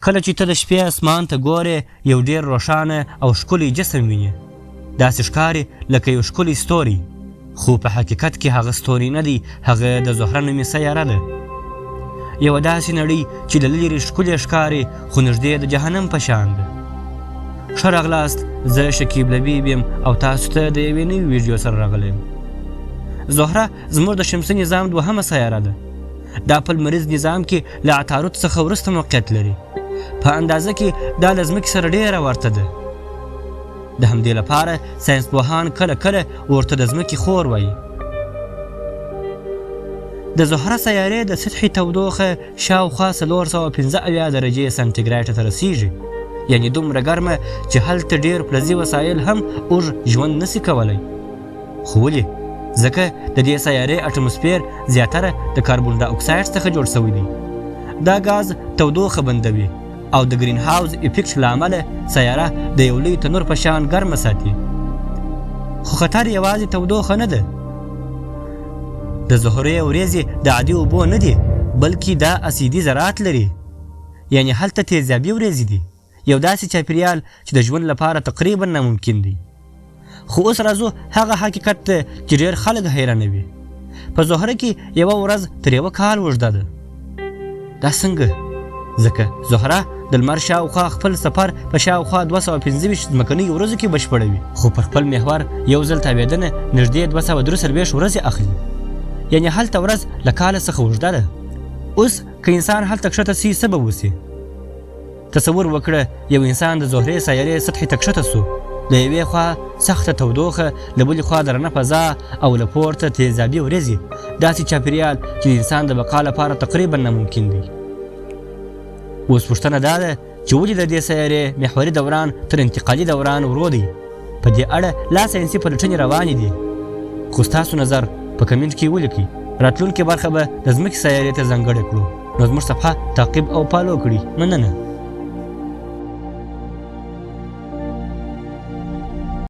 کله چې ته د شپې اسمان ته ګورې یو ډېر روښانه او ښکلی جسم وینې، داسې ښکاري لکه یو ښکلی ستوری، خو په حقیقت کې هغه ستوری نه دی، هغه د زهره نومې سیاره ده. یوه داسې نړۍ چې له لرې ښکلې ښکاري خو نږدې د جهنم په شان ده. ښه راغلاست، زه شکیب لبیب یم او تاسو ته د یوې نوې ویډیو سره راغلی یم. زهره زموږ د شمسي نظام دوهمه سیاره ده. دا په لمریز نظام کې له عطارد څخه وروسته موقعیت لري. په اندازه کې دا له ځمکې سره ډېره ورته ده. د همدې لپاره ساینسپوهان کله کله ورته د ځمکې خور وایي. د زهره سیارې د سطحې تودوخه شاوخوا 470 درجې سانتیګریډ ته رسیږي، یعنی دومره ګرمه چې هلته ډېر فلزي وسایل هم اوږد ژوند نسي کولی. خو ولې؟ ځکه د دې سیارې اټموسفیر زیاتره د کاربن ډای اکساید څخه جوړ شوی دی. دا ګاز تودوخه بندوي او د ګرین هاوس افیکټ له امله سیاره د یو لوی تنور په شان ګرمه ساتي. خو خطر یوازې تودوخه نه ده. د زهرې وریځې د عادي اوبو نه دي، بلکې دا اسیدي ذرات لري، یعنی هلته تیزابي وریځې دي، یو داسې چاپیریال چې د ژوند لپاره تقریبا ناممکن دی. خو اوس راځو هغه حقیقت ته چې ډېر خلک حیرانوي. په زهره کې یوه ورځ تر یوه کال اوږده ده. دا څنګه؟ ځکه زهره د لمر شاوخوا خپل سفر په شاوخوا 225 ځمکنیو ورځو کې بشپړوي، خو پر خپل محور یو ځل تاوېدنه نږدې 243 ورځې اخلي، یعنی هلته ورځ له کاله څخه اوږده ده. اوس که انسان هلته کښته سي څه به وسي؟ تصور وکړه یو انسان د زهرې سیارې سطحې ته کښته سو، له یوې خوا سخته تودوخه، له بلې خوا درنه فضا او له پورته تیزابي ورځې، داسې چاپیریال چې د انسان د بقا لپاره تقریبا ناممکن دی. اوس پوښتنه دا ده چې ولې د دې سیارې محوري دوران تر انتقالي دوران ورو دی؟ په دې اړه لا ساینسي پلټنې روانې دي، خو ستاسو نظر په کمنټ کې ولیکئ. راتلونکې برخه به د ځمکې سیارې ته ځانګړې کړو، نو زموږ صفحه تعقیب او فالو کړئ. مننه.